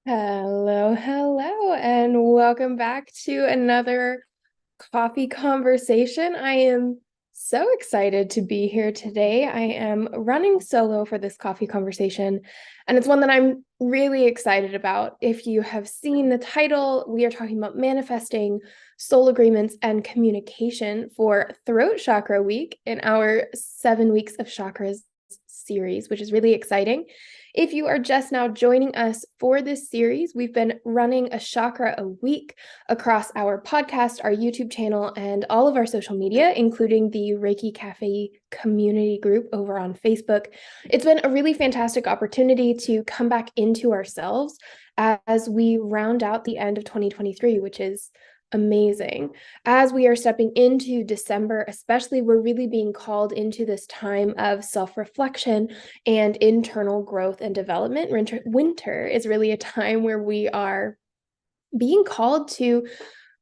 Hello, and welcome back to another coffee conversation. I am so excited to be here today. I am running solo for this coffee conversation, and it's one that I'm really excited about. If you have seen the title, we are talking about manifesting soul agreements and communication for Throat Chakra Week in our 7 Weeks of Chakras series, which is really exciting. If you are just now joining us for this series, we've been running a chakra a week across our podcast, our YouTube channel, and all of our social media, including the Reiki Cafe community group over on Facebook. It's been a really fantastic opportunity to come back into ourselves as we round out the end of 2023, which is amazing. As we are stepping into December, especially, we're really being called into this time of self-reflection and internal growth and development. Winter is really a time where we are being called to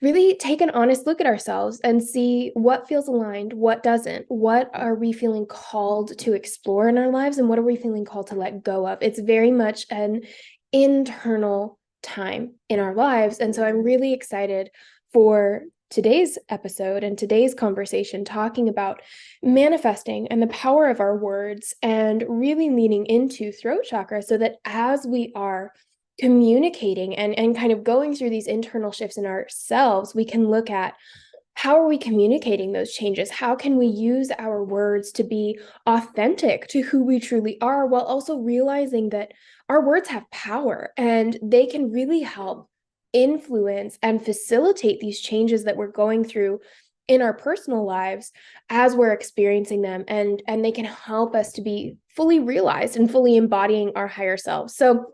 really take an honest look at ourselves and see what feels aligned, what doesn't, what are we feeling called to explore in our lives, and what are we feeling called to let go of. It's very much an internal time in our lives. And so I'm really excited for today's episode and today's conversation, talking about manifesting and the power of our words and really leaning into throat chakra so that as we are communicating and kind of going through these internal shifts in ourselves, we can look at how are we communicating those changes? How can we use our words to be authentic to who we truly are, while also realizing that our words have power and they can really help influence and facilitate these changes that we're going through in our personal lives as we're experiencing them, and they can help us to be fully realized and fully embodying our higher selves. So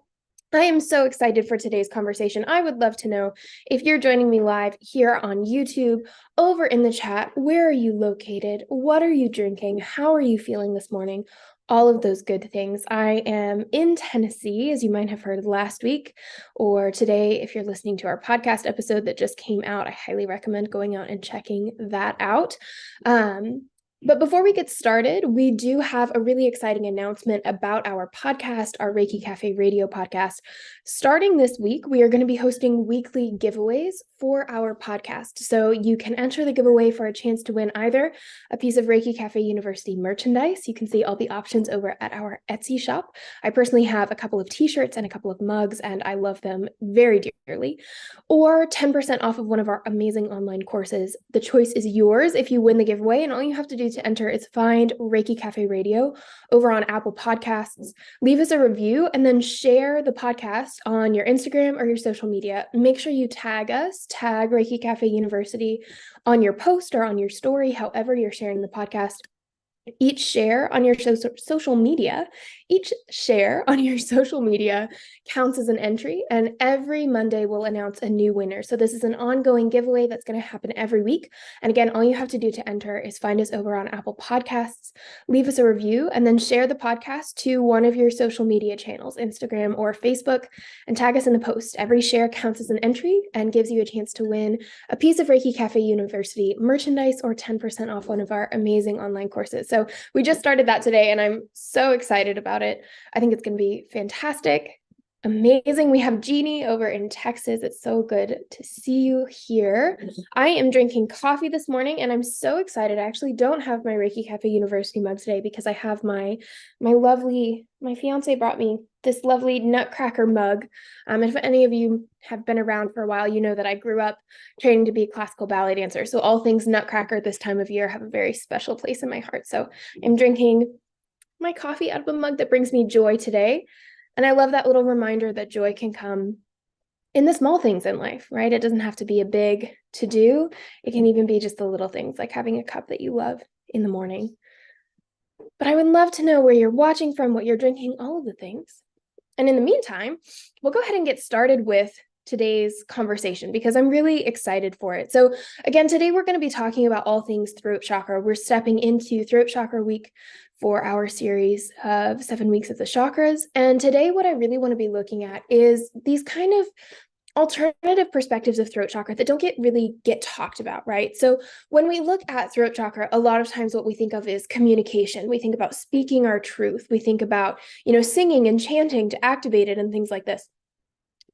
I am so excited for today's conversation. I would love to know if you're joining me live here on YouTube, over in the chat, where are you located? What are you drinking? How are you feeling this morning? All of those good things. I am in Tennessee, as you might have heard last week, or today, if you're listening to our podcast episode that just came out. I highly recommend going out and checking that out. But before we get started, we do have a really exciting announcement about our podcast, our Reiki Cafe radio podcast. Starting this week, we are going to be hosting weekly giveaways for our podcast. So you can enter the giveaway for a chance to win either a piece of Reiki Cafe University merchandise. You can see all the options over at our Etsy shop. I personally have a couple of t-shirts and a couple of mugs, and I love them very dearly. Or 10% off of one of our amazing online courses. The choice is yours if you win the giveaway, and all you have to do to enter is find Reiki Cafe Radio over on Apple Podcasts, leave us a review, and then share the podcast on your Instagram or your social media. Make sure you tag us, tag Reiki Cafe University on your post or on your story, however you're sharing the podcast. Each share on your social media counts as an entry, and every Monday we'll announce a new winner. So this is an ongoing giveaway that's going to happen every week. And again, all you have to do to enter is find us over on Apple Podcasts, leave us a review, and then share the podcast to one of your social media channels, Instagram or Facebook, and tag us in the post. Every share counts as an entry and gives you a chance to win a piece of Reiki Cafe University merchandise or 10% off one of our amazing online courses. So we just started that today, and I'm so excited about it. I think it's going to be fantastic, amazing. We have Jeannie over in Texas. It's so good to see you here. I am drinking coffee this morning, and I'm so excited. I actually don't have my Reiki Cafe University mug today because I have my fiance brought me this lovely nutcracker mug. If any of you have been around for a while, you know that I grew up training to be a classical ballet dancer. So all things nutcracker this time of year have a very special place in my heart. So I'm drinking my coffee out of a mug that brings me joy today. And I love that little reminder that joy can come in the small things in life, right? It doesn't have to be a big to-do. It can even be just the little things, like having a cup that you love in the morning. But I would love to know where you're watching from, what you're drinking, all of the things. And in the meantime, we'll go ahead and get started with today's conversation because I'm really excited for it. So again, today we're going to be talking about all things throat chakra. We're stepping into Throat Chakra Week for our series of 7 weeks of the chakras. And today what I really want to be looking at is these kind of alternative perspectives of throat chakra that don't really get talked about, right? So when we look at throat chakra, a lot of times what we think of is communication. We think about speaking our truth. We think about, singing and chanting to activate it and things like this.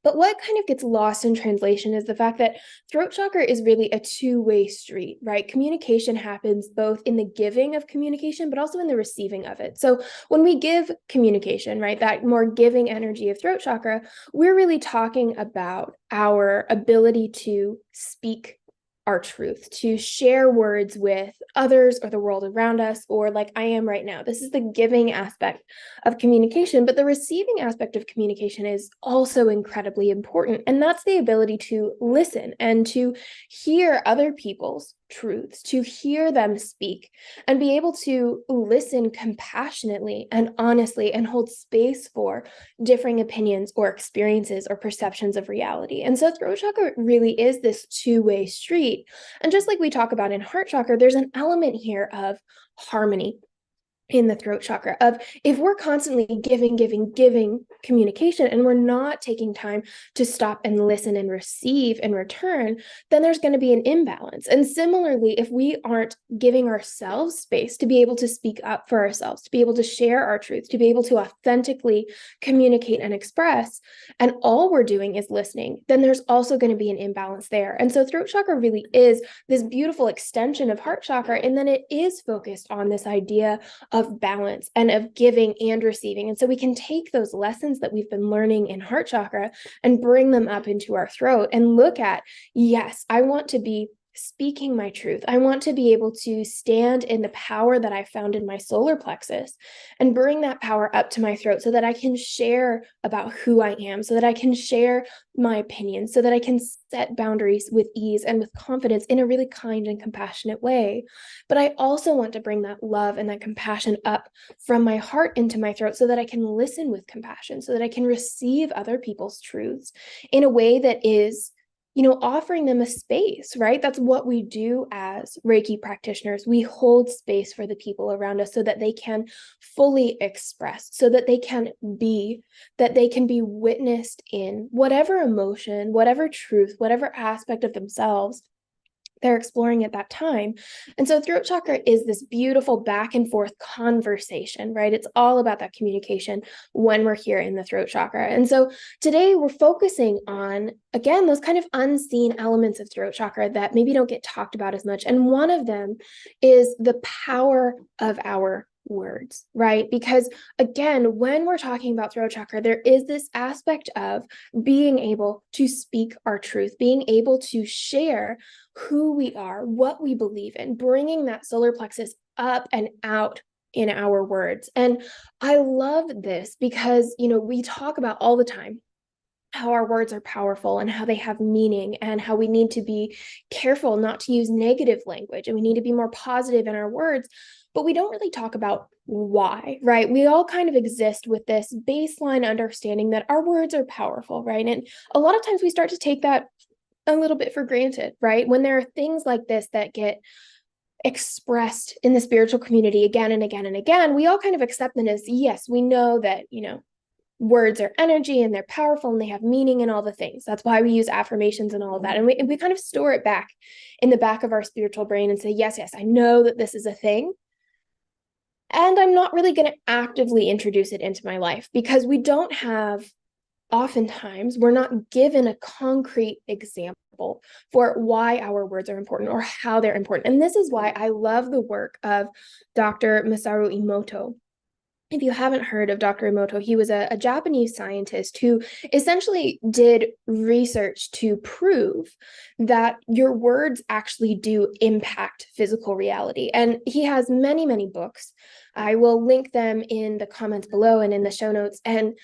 But what kind of gets lost in translation is the fact that throat chakra is really a two-way street, right? Communication happens both in the giving of communication, but also in the receiving of it. So when we give communication, right, that more giving energy of throat chakra, we're really talking about our ability to speak our truth, to share words with others or the world around us, or like I am right now. This is the giving aspect of communication, but the receiving aspect of communication is also incredibly important. And that's the ability to listen and to hear other people's truths, to hear them speak and be able to listen compassionately and honestly and hold space for differing opinions or experiences or perceptions of reality. And so throat chakra really is this two-way street. And just like we talk about in heart chakra, there's an element here of harmony in the throat chakra of if we're constantly giving communication and we're not taking time to stop and listen and receive in return, then there's going to be an imbalance. And similarly, if we aren't giving ourselves space to be able to speak up for ourselves, to be able to share our truths, to be able to authentically communicate and express, and all we're doing is listening, then there's also going to be an imbalance there. And so throat chakra really is this beautiful extension of heart chakra, and then it is focused on this idea of balance and of giving and receiving. And so we can take those lessons that we've been learning in heart chakra and bring them up into our throat and look at, yes, I want to be speaking my truth. I want to be able to stand in the power that I found in my solar plexus and bring that power up to my throat so that I can share about who I am, so that I can share my opinions, so that I can set boundaries with ease and with confidence in a really kind and compassionate way. But I also want to bring that love and that compassion up from my heart into my throat so that I can listen with compassion, so that I can receive other people's truths in a way that is, offering them a space, right? That's what we do as Reiki practitioners. We hold space for the people around us so that they can fully express, so that they can be, that they can be witnessed in whatever emotion, whatever truth, whatever aspect of themselves they're exploring at that time. And so throat chakra is this beautiful back and forth conversation, right? It's all about that communication when we're here in the throat chakra. And so today we're focusing on, again, those kind of unseen elements of throat chakra that maybe don't get talked about as much. And one of them is the power of our words, right? Because again, when we're talking about throat chakra, there is this aspect of being able to speak our truth, being able to share who we are, what we believe in, bringing that solar plexus up and out in our words. And I love this because, we talk about all the time how our words are powerful and how they have meaning and how we need to be careful not to use negative language and we need to be more positive in our words. But we don't really talk about why, right? We all kind of exist with this baseline understanding that our words are powerful, right? And a lot of times we start to take that a little bit for granted, right? When there are things like this that get expressed in the spiritual community again and again and again, we all kind of accept them as, yes, we know that, words are energy and they're powerful and they have meaning and all the things. That's why we use affirmations and all of that. And we kind of store it back in the back of our spiritual brain and say, yes, I know that this is a thing. And I'm not really going to actively introduce it into my life because we don't have, oftentimes, we're not given a concrete example for why our words are important or how they're important. And this is why I love the work of Dr. Masaru Emoto. If you haven't heard of Dr. Emoto, he was a Japanese scientist who essentially did research to prove that your words actually do impact physical reality. And he has many, many books. I will link them in the comments below and in the show notes. And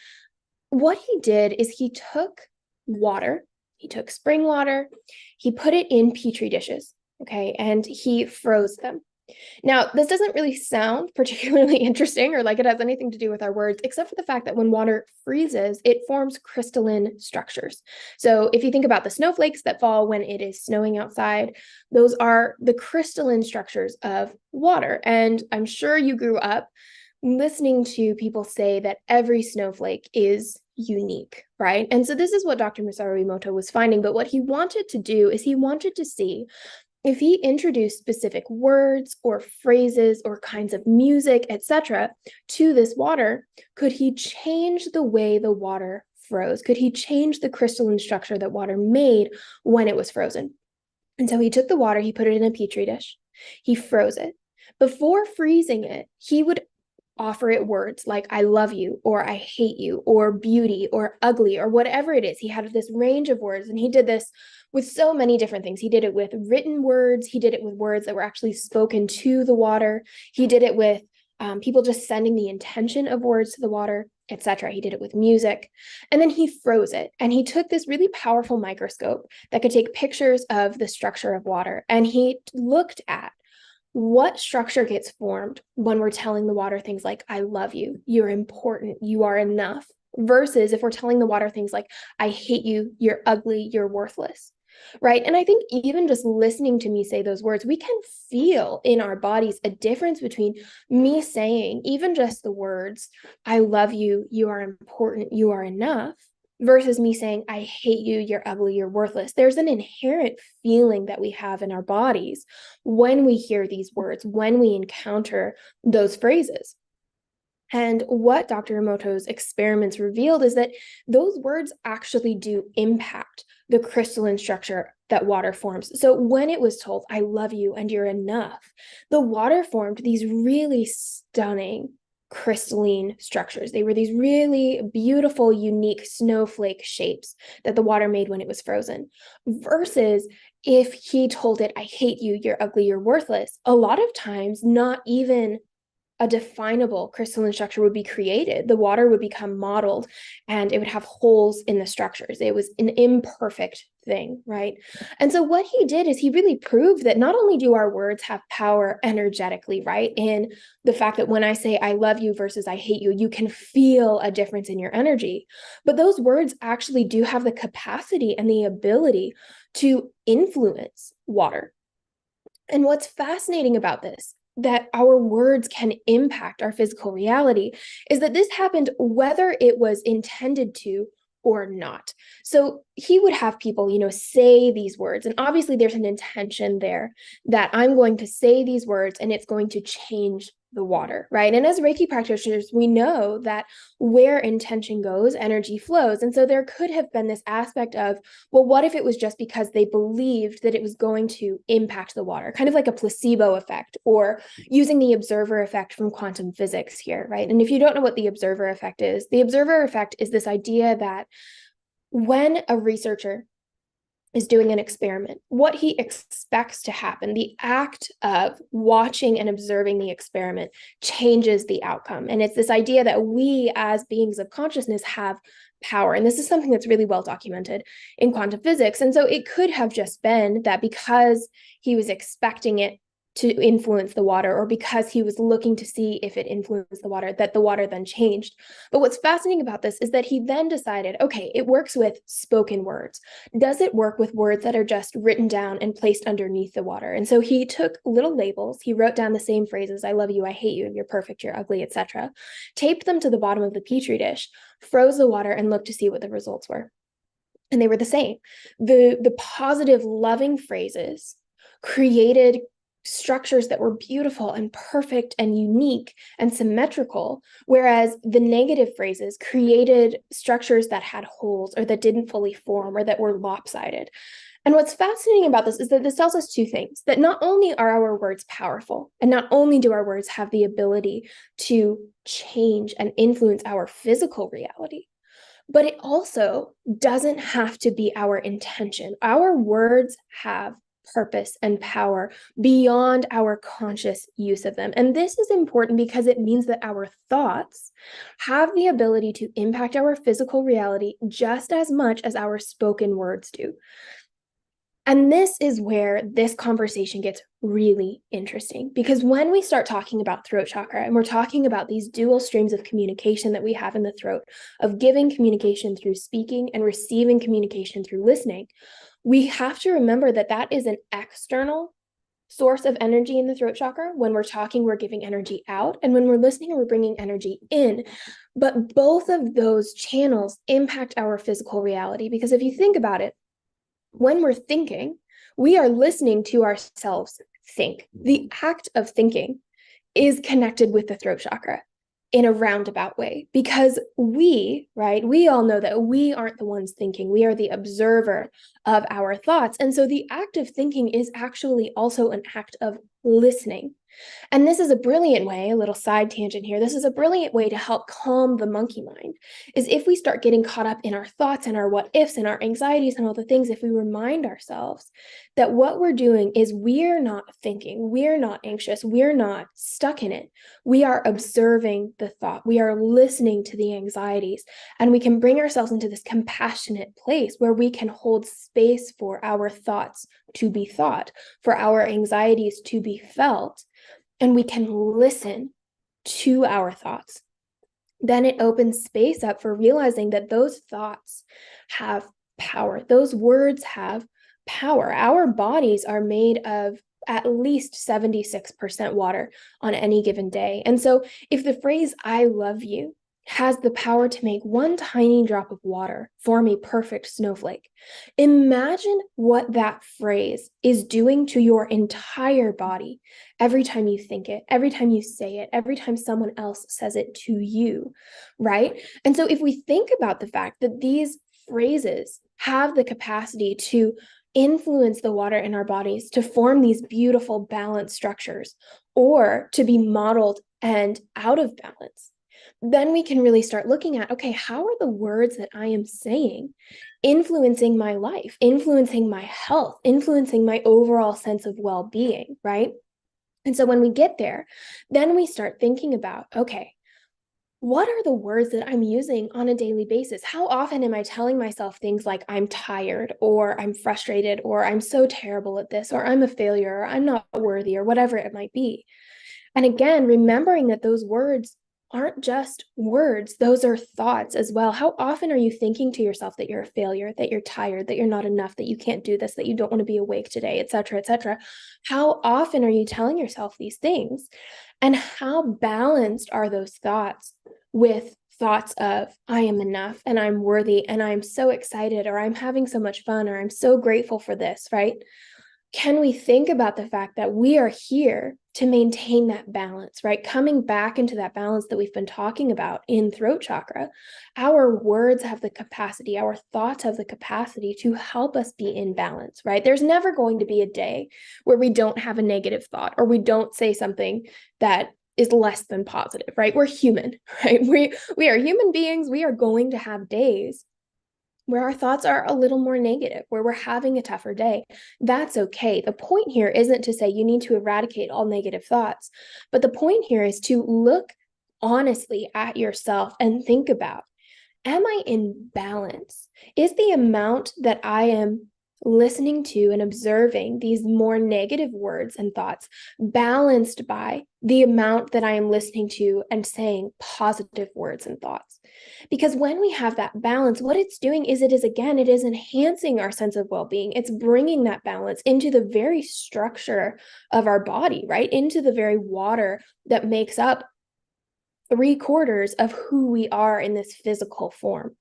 what he did is he took water, he took spring water, he put it in petri dishes, okay, and he froze them. Now, this doesn't really sound particularly interesting or like it has anything to do with our words, except for the fact that when water freezes, it forms crystalline structures. So if you think about the snowflakes that fall when it is snowing outside, those are the crystalline structures of water. And I'm sure you grew up listening to people say that every snowflake is unique, right? And so this is what Dr. Masaru Emoto was finding. But what he wanted to do is he wanted to see if he introduced specific words or phrases or kinds of music, etc., to this water, could he change the way the water froze? Could he change the crystalline structure that water made when it was frozen? And so he took the water, he put it in a petri dish, he froze it. Before freezing it, he would offer it words like I love you, or I hate you, or beauty, or ugly, or whatever it is. He had this range of words, and he did this with so many different things. He did it with written words, he did it with words that were actually spoken to the water, he did it with people just sending the intention of words to the water, etc. He did it with music. And then he froze it. And he took this really powerful microscope that could take pictures of the structure of water. And he looked at what structure gets formed when we're telling the water things like, I love you, you're important, you are enough, versus if we're telling the water things like, I hate you, you're ugly, you're worthless. Right. And I think even just listening to me say those words, we can feel in our bodies a difference between me saying even just the words, I love you, you are important, you are enough, versus me saying, I hate you, you're ugly, you're worthless. There's an inherent feeling that we have in our bodies when we hear these words, when we encounter those phrases. And what Dr. Emoto's experiments revealed is that those words actually do impact the crystalline structure that water forms. So when it was told, I love you and you're enough, the water formed these really stunning crystalline structures. They were these really beautiful, unique snowflake shapes that the water made when it was frozen. Versus if he told it, I hate you, you're ugly, you're worthless, a lot of times not even a definable crystalline structure would be created. The water would become mottled and it would have holes in the structures. It was an imperfect thing, right? And so what he did is he really proved that not only do our words have power energetically, right? In the fact that when I say I love you versus I hate you, you can feel a difference in your energy. But those words actually do have the capacity and the ability to influence water. And what's fascinating about this, that our words can impact our physical reality, is that this happened whether it was intended to or not. So he would have people, say these words. And obviously there's an intention there that I'm going to say these words and it's going to change the water, right? And as Reiki practitioners, we know that where intention goes, energy flows. And so there could have been this aspect of, well, what if it was just because they believed that it was going to impact the water, kind of like a placebo effect, or using the observer effect from quantum physics here, right? And if you don't know what the observer effect is this idea that when a researcher is doing an experiment, what he expects to happen, the act of watching and observing the experiment changes the outcome. And it's this idea that we as beings of consciousness have power. And this is something that's really well documented in quantum physics. And so it could have just been that because he was expecting it to influence the water, or because he was looking to see if it influenced the water, that the water then changed. But what's fascinating about this is that he then decided, okay, it works with spoken words. Does it work with words that are just written down and placed underneath the water? And so he took little labels, he wrote down the same phrases, I love you, I hate you, you're perfect, you're ugly, etc., taped them to the bottom of the petri dish, froze the water, and looked to see what the results were. And they were the same. The positive, loving phrases created structures that were beautiful and perfect and unique and symmetrical, whereas the negative phrases created structures that had holes or that didn't fully form or that were lopsided. And what's fascinating about this is that this tells us two things: that not only are our words powerful, and not only do our words have the ability to change and influence our physical reality, but it also doesn't have to be our intention. Our words have purpose and power beyond our conscious use of them. And this is important because it means that our thoughts have the ability to impact our physical reality just as much as our spoken words do. And this is where this conversation gets really interesting, because when we start talking about throat chakra and we're talking about these dual streams of communication that we have in the throat, of giving communication through speaking and receiving communication through listening, we have to remember that that is an external source of energy in the throat chakra. When we're talking, we're giving energy out, and when we're listening, we're bringing energy in. But both of those channels impact our physical reality, because if you think about it, when we're thinking, we are listening to ourselves think. The act of thinking is connected with the throat chakra. in a roundabout way, because we all know that we aren't the ones thinking. We are the observer of our thoughts. And so the act of thinking is actually also an act of listening. And this is a brilliant way, a little side tangent here. This is a brilliant way to help calm the monkey mind, is if we start getting caught up in our thoughts and our what ifs and our anxieties and all the things, if we remind ourselves that what we're doing is we're not thinking, we're not anxious, we're not stuck in it. We are observing the thought, we are listening to the anxieties, and we can bring ourselves into this compassionate place where we can hold space for our thoughts to be thought, for our anxieties to be felt, and we can listen to our thoughts. Then it opens space up for realizing that those thoughts have power. Those words have power. Our bodies are made of at least 76% water on any given day. And so if the phrase, I love you, has the power to make one tiny drop of water form a perfect snowflake, imagine what that phrase is doing to your entire body every time you think it, every time you say it, every time someone else says it to you, right? And so if we think about the fact that these phrases have the capacity to influence the water in our bodies to form these beautiful balanced structures, or to be modeled and out of balance, then we can really start looking at, okay, how are the words that I am saying influencing my life, influencing my health, influencing my overall sense of well-being, right? And so when we get there, then we start thinking about, okay, what are the words that I'm using on a daily basis? How often am I telling myself things like I'm tired, or I'm frustrated, or I'm so terrible at this, or I'm a failure, or I'm not worthy, or whatever it might be? And again, remembering that those words aren't just words, those are thoughts as well. How often are you thinking to yourself that you're a failure, that you're tired, that you're not enough, that you can't do this, that you don't want to be awake today, et cetera, et cetera? How often are you telling yourself these things? And how balanced are those thoughts with thoughts of, I am enough and I'm worthy and I'm so excited, or I'm having so much fun, or I'm so grateful for this, right? Can we think about the fact that we are here to maintain that balance, right? Coming back into that balance that we've been talking about in throat chakra. Our words have the capacity, our thoughts have the capacity to help us be in balance, right? There's never going to be a day where we don't have a negative thought, or we don't say something that is less than positive, right? We're human, right? We are human beings. We are going to have days where our thoughts are a little more negative, where we're having a tougher day. That's okay. The point here isn't to say you need to eradicate all negative thoughts, but the point here is to look honestly at yourself and think about, am I in balance? Is the amount that I am listening to and observing these more negative words and thoughts balanced by the amount that I am listening to and saying positive words and thoughts? Because when we have that balance, what it's doing is it is enhancing our sense of well-being. It's bringing that balance into the very structure of our body, right? Into the very water that makes up 3/4 of who we are in this physical form.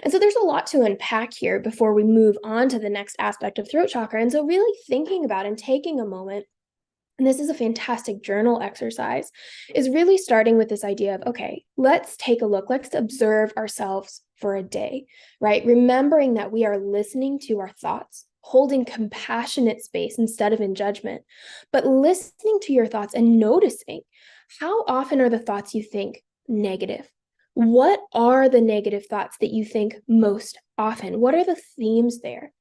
And so there's a lot to unpack here before we move on to the next aspect of throat chakra. And so really thinking about and taking a moment, and this is a fantastic journal exercise, is really starting with this idea of, okay, let's take a look, let's observe ourselves for a day, right? Remembering that we are listening to our thoughts, holding compassionate space instead of in judgment, but listening to your thoughts and noticing, how often are the thoughts you think negative? What are the negative thoughts that you think most often? What are the themes there?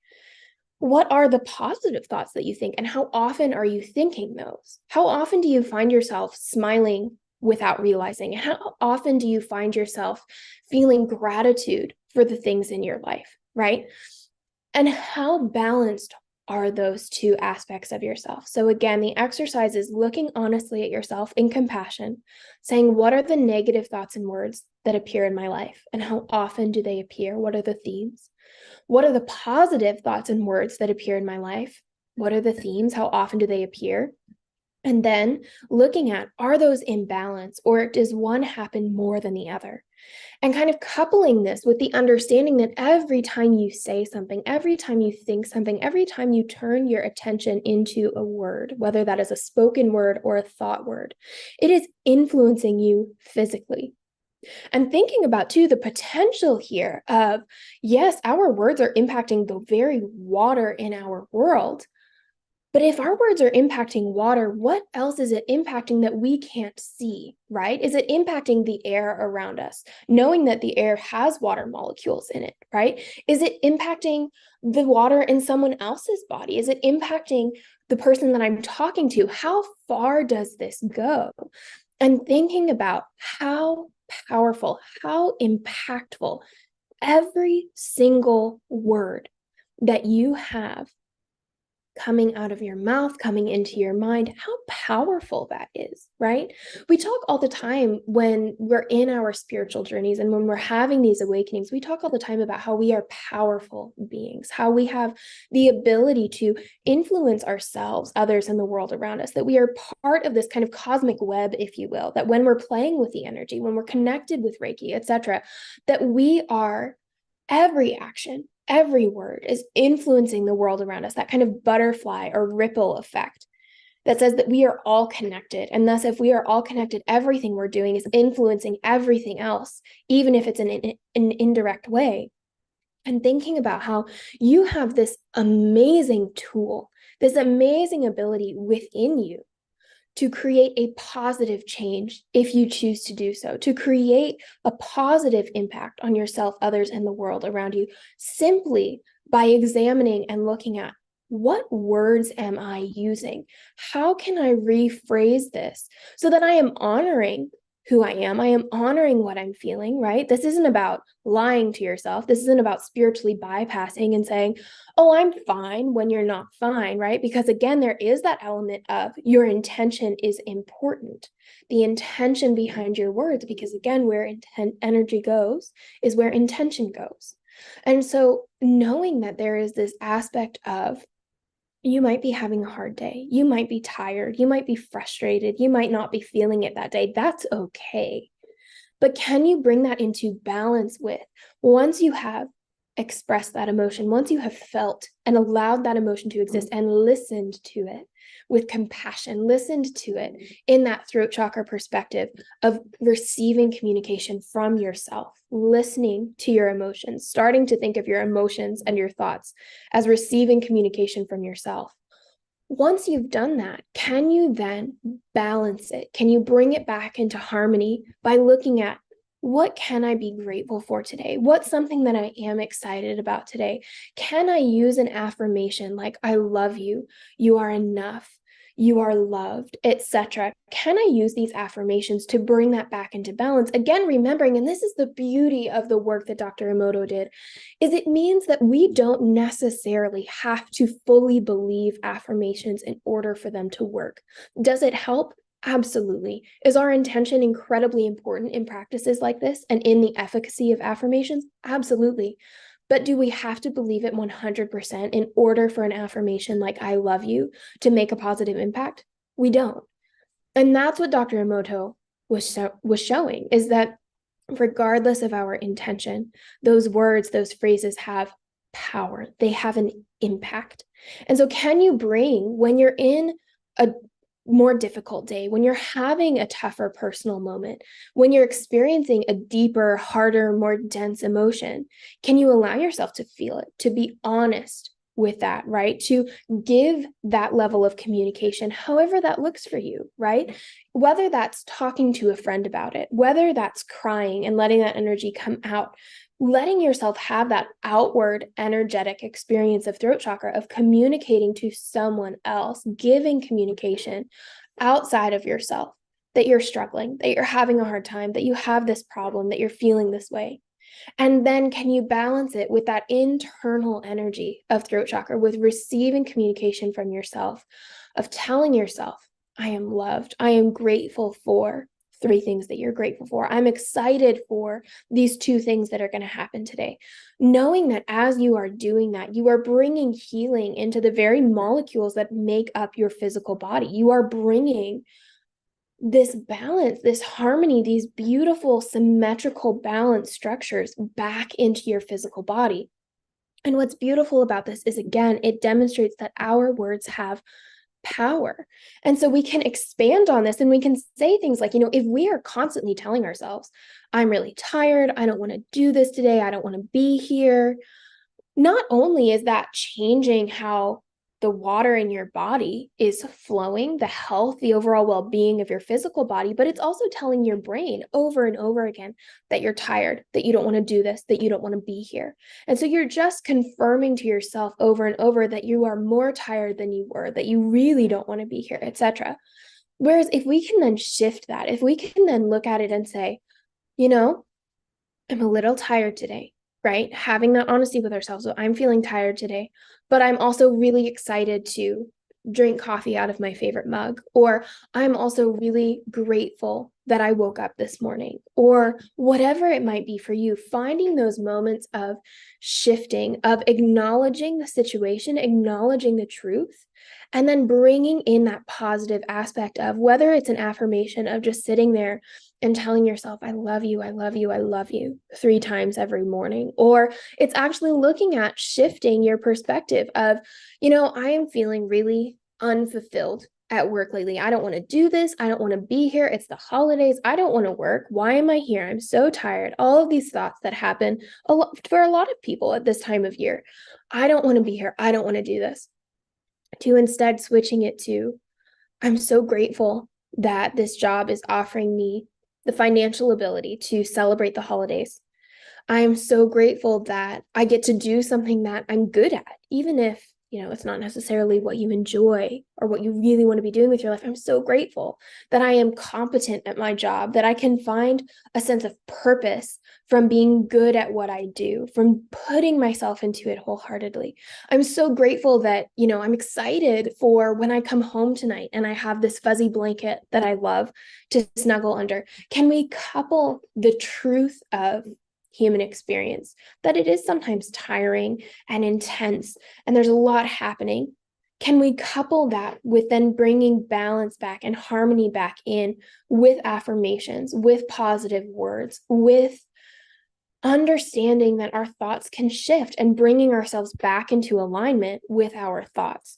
What are the positive thoughts that you think, and how often are you thinking those? How often do you find yourself smiling without realizing it? How often do you find yourself feeling gratitude for the things in your life, right? And how balanced are those two aspects of yourself? So again, the exercise is looking honestly at yourself in compassion, saying, what are the negative thoughts and words that appear in my life? And how often do they appear? What are the themes? What are the positive thoughts and words that appear in my life? What are the themes? How often do they appear? And then looking at, are those in balance, or does one happen more than the other? And kind of coupling this with the understanding that every time you say something, every time you think something, every time you turn your attention into a word, whether that is a spoken word or a thought word, it is influencing you physically. And thinking about too the potential here of, yes, our words are impacting the very water in our world. But if our words are impacting water, what else is it impacting that we can't see, right? Is it impacting the air around us, knowing that the air has water molecules in it, right? Is it impacting the water in someone else's body? Is it impacting the person that I'm talking to? How far does this go? And thinking about how powerful, how impactful every single word that you have coming out of your mouth, coming into your mind, how powerful that is, right? We talk all the time when we're in our spiritual journeys and when we're having these awakenings, we talk all the time about how we are powerful beings, how we have the ability to influence ourselves, others, and the world around us, that we are part of this kind of cosmic web, if you will, that when we're playing with the energy, when we're connected with Reiki, etc., that we are every action, every word is influencing the world around us, that kind of butterfly or ripple effect that says that we are all connected. And thus, if we are all connected, everything we're doing is influencing everything else, even if it's in an indirect way. And thinking about how you have this amazing tool, this amazing ability within you to create a positive change if you choose to do so, to create a positive impact on yourself, others, and the world around you, simply by examining and looking at, what words am I using? How can I rephrase this so that I am honoring who I am? I am honoring what I'm feeling, right? This isn't about lying to yourself. This isn't about spiritually bypassing and saying, oh, I'm fine when you're not fine, right? Because again, there is that element of your intention is important. The intention behind your words, because again, where energy goes is where intention goes. And so knowing that there is this aspect of, you might be having a hard day. You might be tired. You might be frustrated. You might not be feeling it that day. That's okay. But can you bring that into balance with, once you have expressed that emotion, once you have felt and allowed that emotion to exist and listened to it with compassion, listened to it in that throat chakra perspective of receiving communication from yourself, listening to your emotions, starting to think of your emotions and your thoughts as receiving communication from yourself. Once you've done that, can you then balance it? Can you bring it back into harmony by looking at, what can I be grateful for today? What's something that I am excited about today? Can I use an affirmation like, I love you, you are enough, you are loved, etc.? Can I use these affirmations to bring that back into balance? Again, remembering, and this is the beauty of the work that Dr. Emoto did, is it means that we don't necessarily have to fully believe affirmations in order for them to work. Does it help? Absolutely. Is our intention incredibly important in practices like this and in the efficacy of affirmations? Absolutely. But do we have to believe it 100% in order for an affirmation like I love you to make a positive impact? We don't. And that's what Dr. Emoto was showing, is that regardless of our intention, those words, those phrases have power. They have an impact. And so can you bring, when you're in a more difficult day, when you're having a tougher personal moment, when you're experiencing a deeper, harder, more dense emotion, can you allow yourself to feel it, to be honest with that, right? To give that level of communication, however that looks for you, right? Whether that's talking to a friend about it, whether that's crying and letting that energy come out, letting yourself have that outward energetic experience of throat chakra, of communicating to someone else, giving communication outside of yourself, that you're struggling, that you're having a hard time, that you have this problem, that you're feeling this way. And then can you balance it with that internal energy of throat chakra, with receiving communication from yourself, of telling yourself, I am loved, I am grateful for 3 things that you're grateful for. I'm excited for these 2 things that are going to happen today. Knowing that as you are doing that, you are bringing healing into the very molecules that make up your physical body. You are bringing this balance, this harmony, these beautiful symmetrical balance structures back into your physical body. And what's beautiful about this is, again, it demonstrates that our words have power. And so we can expand on this and we can say things like, if we are constantly telling ourselves, I'm really tired, I don't want to do this today, I don't want to be here, not only is that changing how the water in your body is flowing, the health, the overall well-being of your physical body, but it's also telling your brain over and over again that you're tired, that you don't want to do this, that you don't want to be here. And so you're just confirming to yourself over and over that you are more tired than you were, that you really don't want to be here, etc. Whereas if we can then shift that, if we can then look at it and say, I'm a little tired today, right? Having that honesty with ourselves. So I'm feeling tired today, but I'm also really excited to drink coffee out of my favorite mug. Or I'm also really grateful that I woke up this morning, or whatever it might be for you, finding those moments of shifting, of acknowledging the situation, acknowledging the truth, and then bringing in that positive aspect of whether it's an affirmation of just sitting there and telling yourself, I love you, I love you, I love you 3 times every morning. Or it's actually looking at shifting your perspective of, I am feeling really unfulfilled at work lately. I don't want to do this. I don't want to be here. It's the holidays. I don't want to work. Why am I here? I'm so tired. All of these thoughts that happen for a lot of people at this time of year. I don't want to be here. I don't want to do this. To instead switching it to, I'm so grateful that this job is offering me the financial ability to celebrate the holidays. I am so grateful that I get to do something that I'm good at, even if, it's not necessarily what you enjoy or what you really want to be doing with your life. I'm so grateful that I am competent at my job, that I can find a sense of purpose from being good at what I do, from putting myself into it wholeheartedly. I'm so grateful that, I'm excited for when I come home tonight and I have this fuzzy blanket that I love to snuggle under. Can we couple the truth of human experience, that it is sometimes tiring and intense and there's a lot happening? Can we couple that with then bringing balance back and harmony back in with affirmations, with positive words, with understanding that our thoughts can shift and bringing ourselves back into alignment with our thoughts?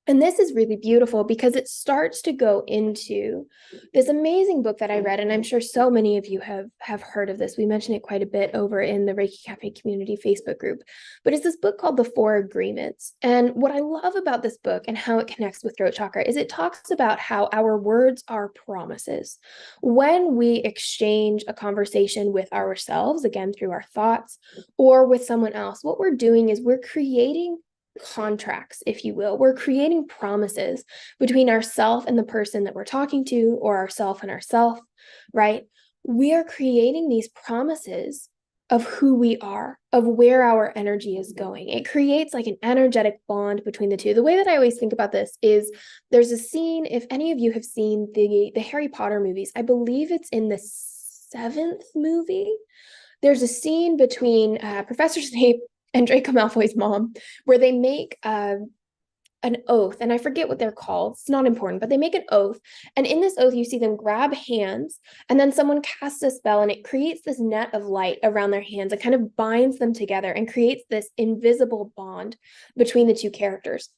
And this is really beautiful because it starts to go into this amazing book that I read, and I'm sure so many of you have heard of this. We mention it quite a bit over in the Reiki Cafe community Facebook group, but it's this book called The Four Agreements. And what I love about this book and how it connects with Throat Chakra is it talks about how our words are promises. When we exchange a conversation with ourselves, again, through our thoughts, or with someone else, what we're doing is we're creating contracts, if you will. We're creating promises between ourself and the person that we're talking to, or ourself and ourself, right? We are creating these promises of who we are, of where our energy is going. It creates like an energetic bond between the two. The way that I always think about this is there's a scene, if any of you have seen the Harry Potter movies, I believe it's in the 7th movie. There's a scene between Professor Snape and Draco Malfoy's mom, where they make an oath, and I forget what they're called. It's not important, but they make an oath. And in this oath, you see them grab hands, and then someone casts a spell, and it creates this net of light around their hands. It kind of binds them together and creates this invisible bond between the two characters.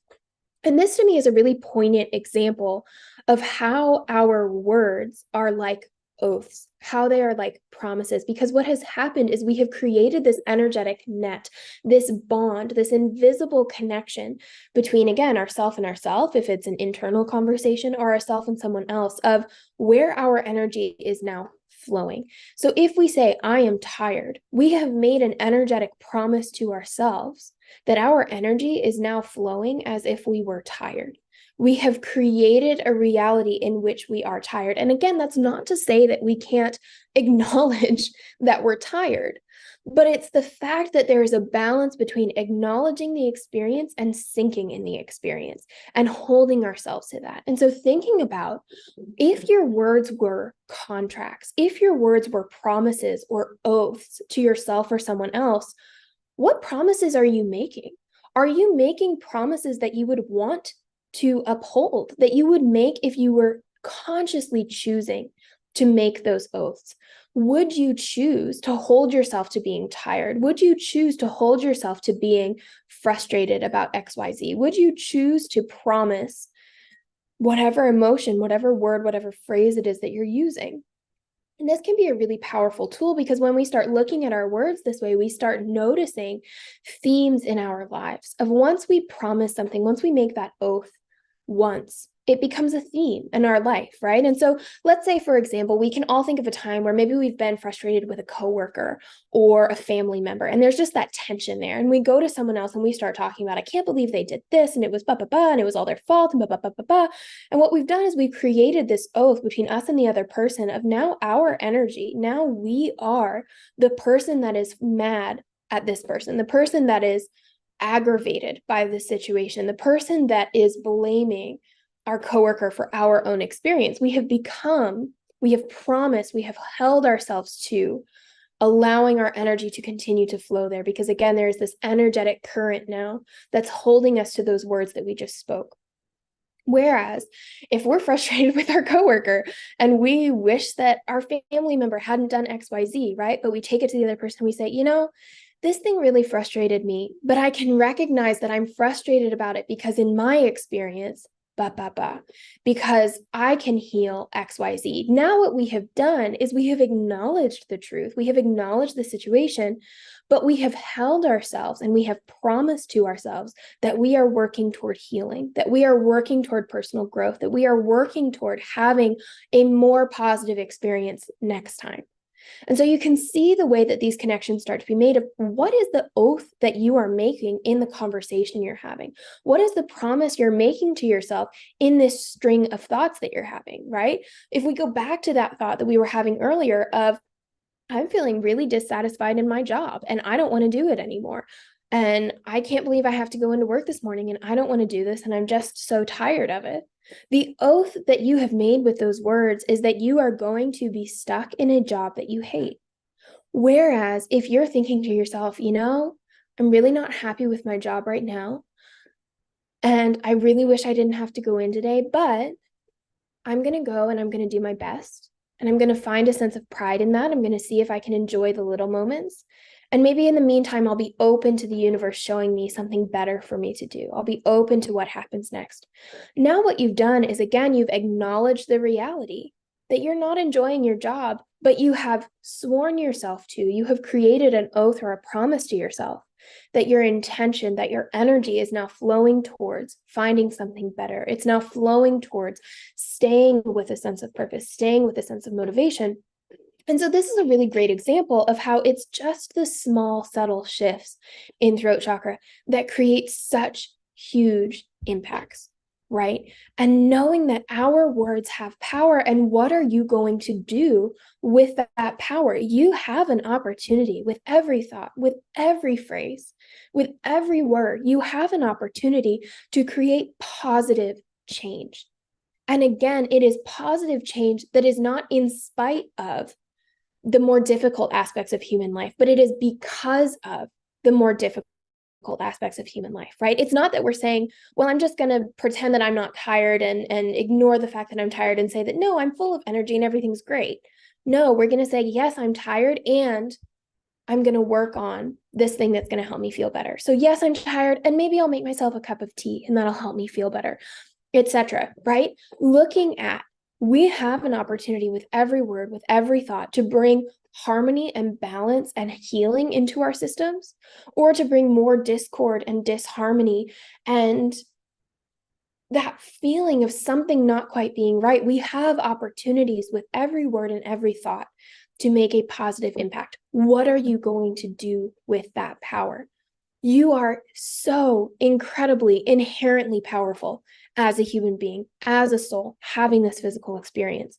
And this to me is a really poignant example of how our words are like oaths, how they are like promises, because what has happened is we have created this energetic net, this bond, this invisible connection between, again, ourself and ourself, if it's an internal conversation, or ourself and someone else, of where our energy is now flowing. So if we say, I am tired, we have made an energetic promise to ourselves that our energy is now flowing as if we were tired. We have created a reality in which we are tired. And again, that's not to say that we can't acknowledge that we're tired, but it's the fact that there is a balance between acknowledging the experience and sinking in the experience and holding ourselves to that. And so thinking about, if your words were contracts, if your words were promises or oaths to yourself or someone else, what promises are you making? Are you making promises that you would want to uphold, that you would make if you were consciously choosing to make those oaths? Would you choose to hold yourself to being tired? Would you choose to hold yourself to being frustrated about XYZ? Would you choose to promise whatever emotion, whatever word, whatever phrase it is that you're using? And this can be a really powerful tool, because when we start looking at our words this way, we start noticing themes in our lives of, once we promise something, once we make that oath once, it becomes a theme in our life, right? And so let's say, for example, we can all think of a time where maybe we've been frustrated with a coworker or a family member, and there's just that tension there. And we go to someone else and we start talking about, I can't believe they did this, and it was ba ba ba, and it was all their fault, and ba ba ba ba ba. And what we've done is we've created this oath between us and the other person of, now our energy, now we are the person that is mad at this person, the person that is aggravated by the situation, the person that is blaming our coworker for our own experience. We have promised, we have held ourselves to allowing our energy to continue to flow there, because again, there's this energetic current now that's holding us to those words that we just spoke. Whereas if we're frustrated with our coworker and we wish that our family member hadn't done XYZ, right? But we take it to the other person, we say, this thing really frustrated me, but I can recognize that I'm frustrated about it because in my experience, because I can heal XYZ. Now what we have done is we have acknowledged the truth. We have acknowledged the situation, but we have held ourselves and we have promised to ourselves that we are working toward healing, that we are working toward personal growth, that we are working toward having a more positive experience next time. And so you can see the way that these connections start to be made of, what is the oath that you are making in the conversation you're having? What is the promise you're making to yourself in this string of thoughts that you're having, right? If we go back to that thought that we were having earlier of, I'm feeling really dissatisfied in my job and I don't want to do it anymore. And I can't believe I have to go into work this morning and I don't want to do this and I'm just so tired of it. The oath that you have made with those words is that you are going to be stuck in a job that you hate. Whereas if you're thinking to yourself, I'm really not happy with my job right now, and I really wish I didn't have to go in today, but I'm going to go and I'm going to do my best. And I'm going to find a sense of pride in that. I'm going to see if I can enjoy the little moments. And maybe in the meantime, I'll be open to the universe showing me something better for me to do. I'll be open to what happens next. Now, what you've done is, again, you've acknowledged the reality that you're not enjoying your job, but you have sworn yourself to, you have created an oath or a promise to yourself that your intention, that your energy is now flowing towards finding something better. It's now flowing towards staying with a sense of purpose, staying with a sense of motivation. And so this is a really great example of how it's just the small, subtle shifts in throat chakra that create such huge impacts, right? And knowing that our words have power, and what are you going to do with that power? You have an opportunity with every thought, with every phrase, with every word. You have an opportunity to create positive change. And again, it is positive change that is not in spite of the more difficult aspects of human life, but it is because of the more difficult aspects of human life, right? It's not that we're saying, well, I'm just going to pretend that I'm not tired and ignore the fact that I'm tired and say that, no, I'm full of energy and everything's great. No, we're going to say, yes, I'm tired and I'm going to work on this thing that's going to help me feel better. So yes, I'm tired and maybe I'll make myself a cup of tea and that'll help me feel better, etc. Right? Looking at, we have an opportunity with every word, with every thought, to bring harmony and balance and healing into our systems, or to bring more discord and disharmony and that feeling of something not quite being right. We have opportunities with every word and every thought to make a positive impact. What are you going to do with that power? You are so incredibly, inherently powerful as a human being, as a soul, having this physical experience.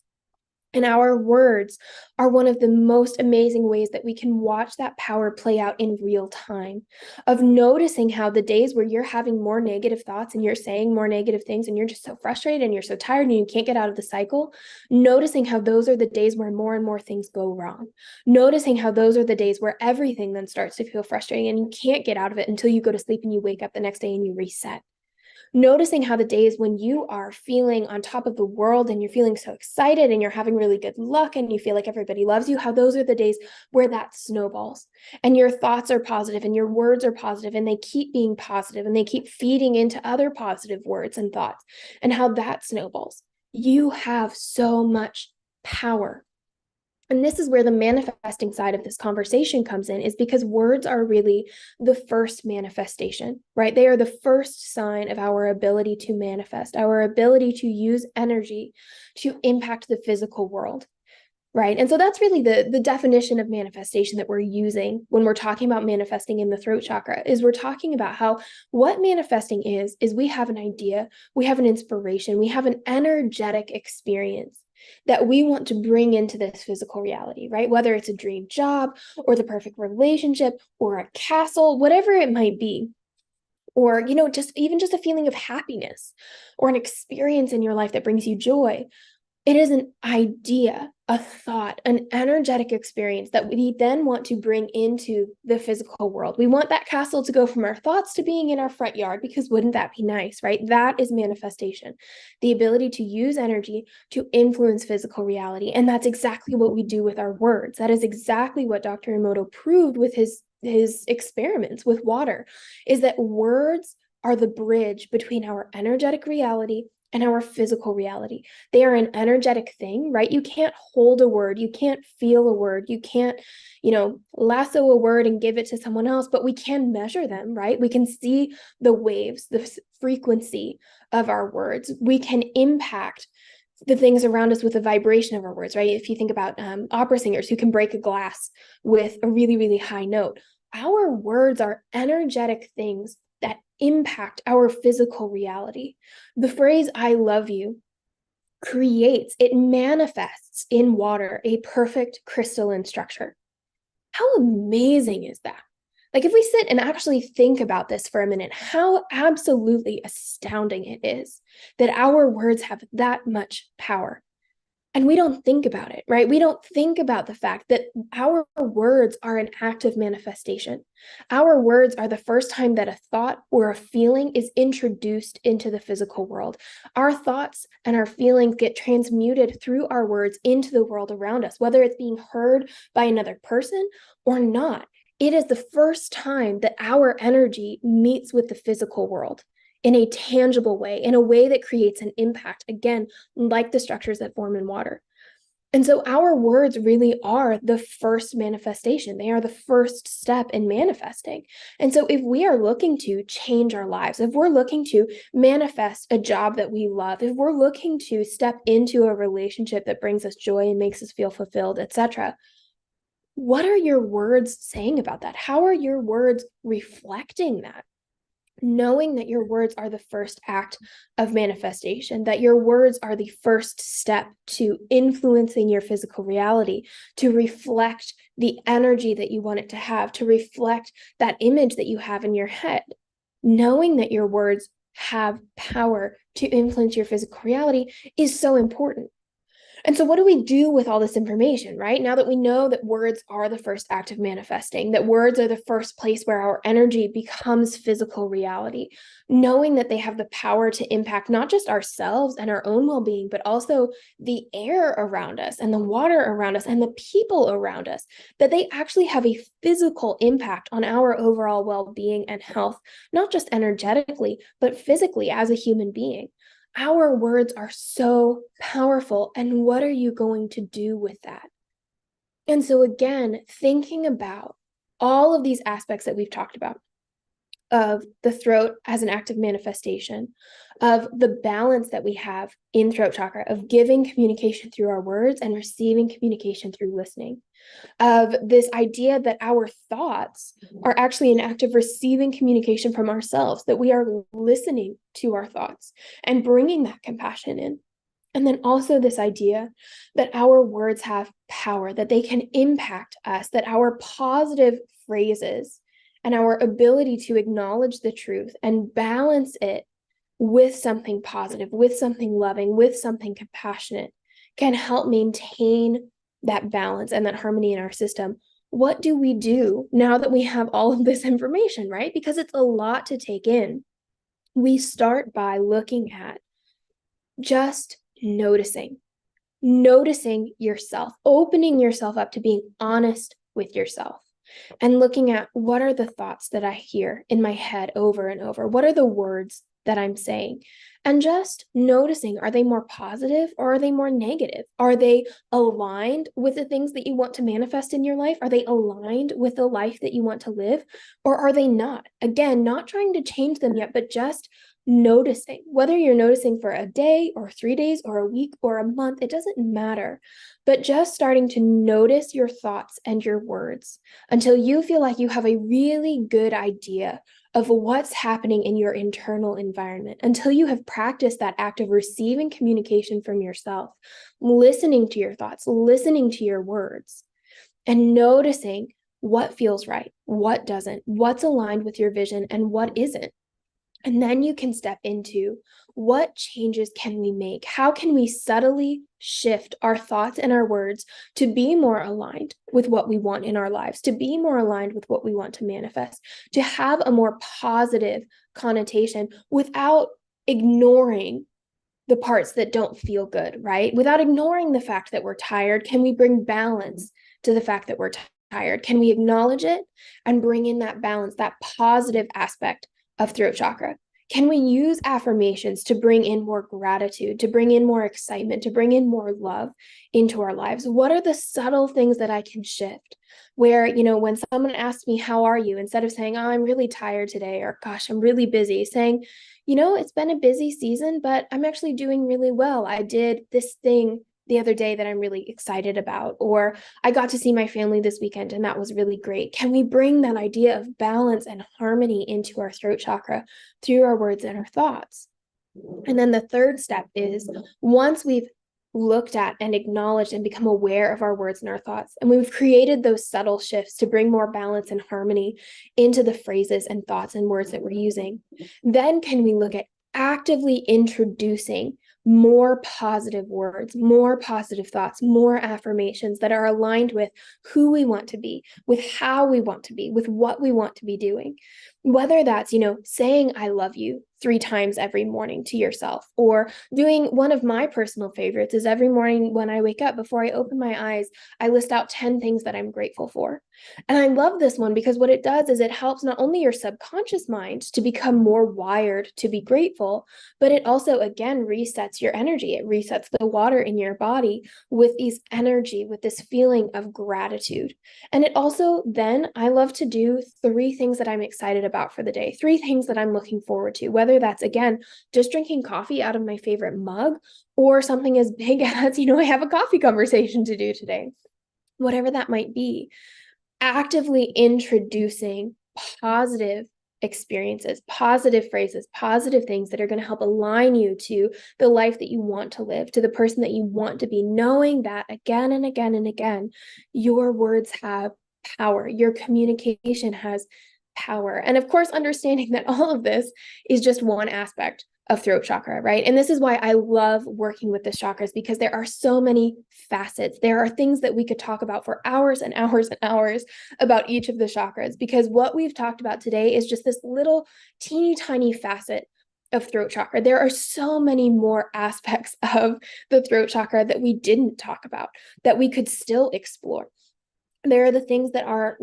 And our words are one of the most amazing ways that we can watch that power play out in real time, of noticing how the days where you're having more negative thoughts and you're saying more negative things and you're just so frustrated and you're so tired and you can't get out of the cycle, noticing how those are the days where more and more things go wrong, noticing how those are the days where everything then starts to feel frustrating and you can't get out of it until you go to sleep and you wake up the next day and you reset. Noticing how the days when you are feeling on top of the world and you're feeling so excited and you're having really good luck and you feel like everybody loves you, how those are the days where that snowballs and your thoughts are positive and your words are positive and they keep being positive and they keep feeding into other positive words and thoughts, and how that snowballs. You have so much power. And this is where the manifesting side of this conversation comes in, is because words are really the first manifestation, right? They are the first sign of our ability to manifest, our ability to use energy to impact the physical world, right? And so that's really the definition of manifestation that we're using when we're talking about manifesting in the throat chakra, is we're talking about how what manifesting is we have an idea, we have an inspiration, we have an energetic experience that we want to bring into this physical reality, right? Whether it's a dream job or the perfect relationship or a castle, whatever it might be, or, just even just a feeling of happiness or an experience in your life that brings you joy. It is an idea, a thought, an energetic experience that we then want to bring into the physical world. We want that castle to go from our thoughts to being in our front yard, because wouldn't that be nice, right? That is manifestation, the ability to use energy to influence physical reality. And that's exactly what we do with our words. That is exactly what Dr. Emoto proved with his experiments with water, is that words are the bridge between our energetic reality and our physical reality. They are an energetic thing, right? You can't hold a word, you can't feel a word, you can't, lasso a word and give it to someone else, but we can measure them, right? We can see the waves, the frequency of our words. We can impact the things around us with the vibration of our words, right? If you think about opera singers who can break a glass with a really, really high note, our words are energetic things that impact our physical reality. The phrase "I love you" it manifests in water a perfect crystalline structure. How amazing is that? Like, if we sit and actually think about this for a minute, how absolutely astounding it is that our words have that much power. And we don't think about it, right? We don't think about the fact that our words are an act of manifestation. Our words are the first time that a thought or a feeling is introduced into the physical world. Our thoughts and our feelings get transmuted through our words into the world around us, whether it's being heard by another person or not. It is the first time that our energy meets with the physical world in a tangible way, in a way that creates an impact, again, like the structures that form in water. And so our words really are the first manifestation. They are the first step in manifesting. And so if we are looking to change our lives, if we're looking to manifest a job that we love, if we're looking to step into a relationship that brings us joy and makes us feel fulfilled, etc., what are your words saying about that? How are your words reflecting that? Knowing that your words are the first act of manifestation, that your words are the first step to influencing your physical reality, to reflect the energy that you want it to have, to reflect that image that you have in your head. Knowing that your words have power to influence your physical reality is so important. And so, what do we do with all this information, right? Now that we know that words are the first act of manifesting, that words are the first place where our energy becomes physical reality, knowing that they have the power to impact not just ourselves and our own well being, but also the air around us and the water around us and the people around us, that they actually have a physical impact on our overall well being and health, not just energetically, but physically as a human being. Our words are so powerful. And what are you going to do with that? And so, again, thinking about all of these aspects that we've talked about, of the throat as an act of manifestation, of the balance that we have in throat chakra, of giving communication through our words and receiving communication through listening, of this idea that our thoughts are actually an act of receiving communication from ourselves, that we are listening to our thoughts and bringing that compassion in. And then also this idea that our words have power, that they can impact us, that our positive phrases and our ability to acknowledge the truth and balance it with something positive, with something loving, with something compassionate can help maintain that balance and that harmony in our system. What do we do now that we have all of this information, right? Because it's a lot to take in. we start by looking at just noticing yourself, opening yourself up to being honest with yourself, and looking at what are the thoughts that I hear in my head over and over? What are the words that I'm saying? And just noticing, are they more positive or are they more negative? Are they aligned with the things that you want to manifest in your life? Are they aligned with the life that you want to live? Or are they not? Again, not trying to change them yet, but just noticing, whether you're noticing for a day or 3 days or a week or a month, it doesn't matter, but just starting to notice your thoughts and your words until you feel like you have a really good idea of what's happening in your internal environment, until you have practiced that act of receiving communication from yourself, listening to your thoughts, listening to your words, and noticing what feels right, what doesn't, what's aligned with your vision, and what isn't. And then you can step into, what changes can we make? How can we subtly shift our thoughts and our words to be more aligned with what we want in our lives, to be more aligned with what we want to manifest, to have a more positive connotation without ignoring the parts that don't feel good, right? Without ignoring the fact that we're tired, can we bring balance to the fact that we're tired? Can we acknowledge it and bring in that balance, that positive aspect of throat chakra? Can we use affirmations to bring in more gratitude, to bring in more excitement, to bring in more love into our lives? What are the subtle things that I can shift? Where, when someone asks me, how are you? Instead of saying, oh, I'm really tired today, or gosh, I'm really busy, saying, it's been a busy season, but I'm actually doing really well. I did this thing the other day that I'm really excited about, or I got to see my family this weekend and that was really great. Can we bring that idea of balance and harmony into our throat chakra through our words and our thoughts? And then the third step is, once we've looked at and acknowledged and become aware of our words and our thoughts, and we've created those subtle shifts to bring more balance and harmony into the phrases and thoughts and words that we're using, then can we look at actively introducing more positive words, more positive thoughts, more affirmations that are aligned with who we want to be, with how we want to be, with what we want to be doing. Whether that's, saying I love you 3 times every morning to yourself, or doing, one of my personal favorites is every morning when I wake up, before I open my eyes, I list out 10 things that I'm grateful for. And I love this one because what it does is it helps not only your subconscious mind to become more wired to be grateful, but it also, again, resets your energy. It resets the water in your body with with this feeling of gratitude. And it also, then I love to do 3 things that I'm excited about for the day, 3 things that I'm looking forward to, whether that's, again, just drinking coffee out of my favorite mug, or something as big as, I have a coffee conversation to do today, whatever that might be. Actively introducing positive experiences, positive phrases, positive things that are going to help align you to the life that you want to live, to the person that you want to be, knowing that again and again and again, your words have power, your communication has power. And of course, understanding that all of this is just one aspect of throat chakra, right? And this is why I love working with the chakras, because there are so many facets. There are things that we could talk about for hours and hours and hours about each of the chakras, because what we've talked about today is just this little teeny tiny facet of throat chakra. There are so many more aspects of the throat chakra that we didn't talk about, that we could still explore. There are the things that are,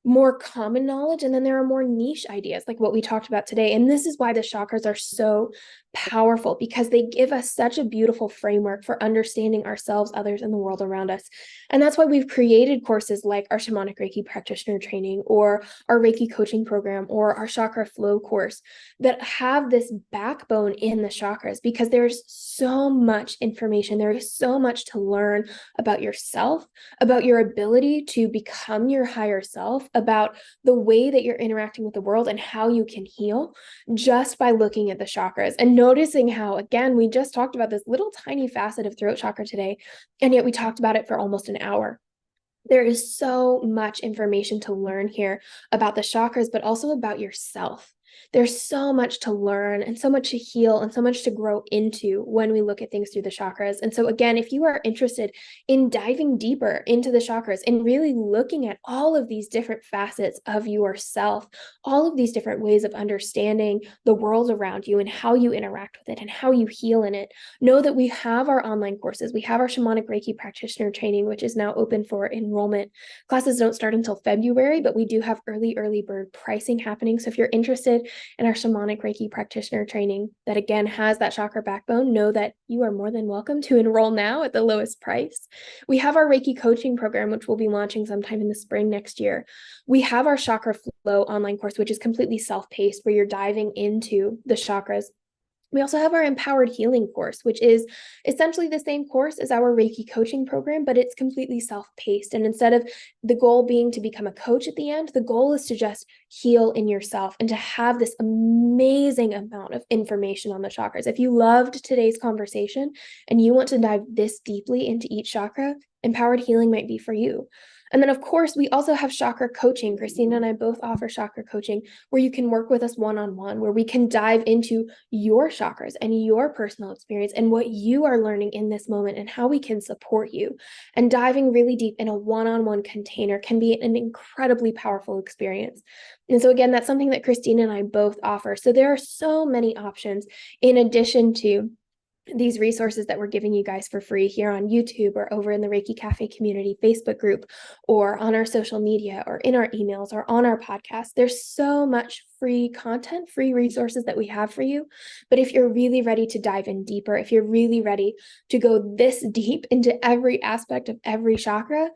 more common knowledge, and then there are more niche ideas like what we talked about today. And this is why the chakras are so powerful, because they give us such a beautiful framework for understanding ourselves, others, and the world around us. And that's why we've created courses like our shamanic Reiki practitioner training, or our Reiki coaching program, or our chakra flow course, that have this backbone in the chakras, because there's so much information. There is so much to learn about yourself, about your ability to become your higher self, about the way that you're interacting with the world and how you can heal, just by looking at the chakras and noticing how, again, we just talked about this little tiny facet of throat chakra today, and yet we talked about it for almost an hour. There is so much information to learn here about the chakras, but also about yourself. There's so much to learn and so much to heal and so much to grow into when we look at things through the chakras. And so, again, if you are interested in diving deeper into the chakras and really looking at all of these different facets of yourself, all of these different ways of understanding the world around you and how you interact with it and how you heal in it, know that we have our online courses. We have our shamanic Reiki practitioner training, which is now open for enrollment. Classes don't start until February, but we do have early bird pricing happening. So if you're interested in our shamanic Reiki practitioner training that, again, has that chakra backbone, know that you are more than welcome to enroll now at the lowest price. We have our Reiki coaching program, which we'll be launching sometime in the spring next year. We have our chakra flow online course, which is completely self-paced, where you're diving into the chakras. We also have our empowered healing course, which is essentially the same course as our Reiki coaching program, but it's completely self-paced. And instead of the goal being to become a coach at the end, the goal is to just heal in yourself and to have this amazing amount of information on the chakras. If you loved today's conversation and you want to dive this deeply into each chakra, empowered healing might be for you. And then, of course, we also have chakra coaching. Christina and I both offer chakra coaching, where you can work with us one-on-one, where we can dive into your chakras and your personal experience and what you are learning in this moment and how we can support you. And diving really deep in a one-on-one container can be an incredibly powerful experience. And so, again, that's something that Christina and I both offer. So there are so many options in addition to these resources that we're giving you guys for free here on YouTube or over in the Reiki Cafe community Facebook group or on our social media or in our emails or on our podcast. There's so much free content, free resources that we have for you. But if you're really ready to dive in deeper, if you're really ready to go this deep into every aspect of every chakra,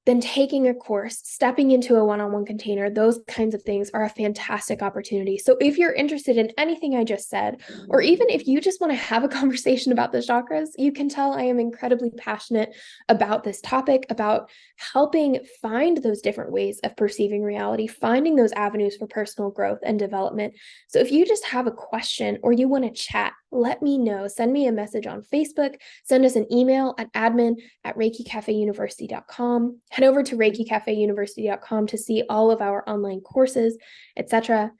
then taking a course, stepping into a one-on-one container, those kinds of things are a fantastic opportunity. So if you're interested in anything I just said, or even if you just want to have a conversation about the chakras, you can tell I am incredibly passionate about this topic, about helping find those different ways of perceiving reality, finding those avenues for personal growth and development. So if you just have a question or you want to chat, let me know. Send me a message on Facebook, send us an email at admin@reikicafeuniversity.com. Head over to reikicafeuniversity.com to see all of our online courses, etc.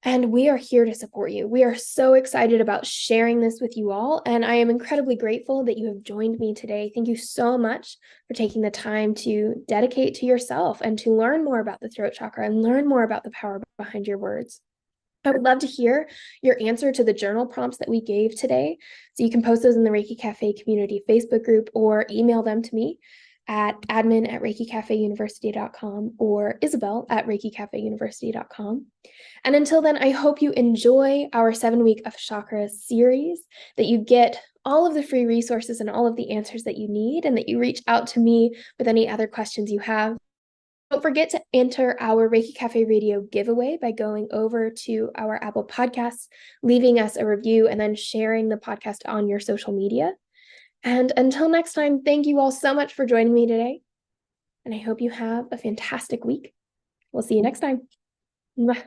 And we are here to support you. We are so excited about sharing this with you all. And I am incredibly grateful that you have joined me today. Thank you so much for taking the time to dedicate to yourself and to learn more about the throat chakra and learn more about the power behind your words. I would love to hear your answer to the journal prompts that we gave today. So you can post those in the Reiki Cafe community Facebook group or email them to me at admin@reikicafeuniversity.com or isabel@reikicafeuniversity.com. And until then, I hope you enjoy our 7-week of chakra series, that you get all of the free resources and all of the answers that you need, and that you reach out to me with any other questions you have. Don't forget to enter our Reiki Cafe Radio giveaway by going over to our Apple Podcasts, leaving us a review, and then sharing the podcast on your social media. And until next time, thank you all so much for joining me today. And I hope you have a fantastic week. We'll see you next time. Mwah.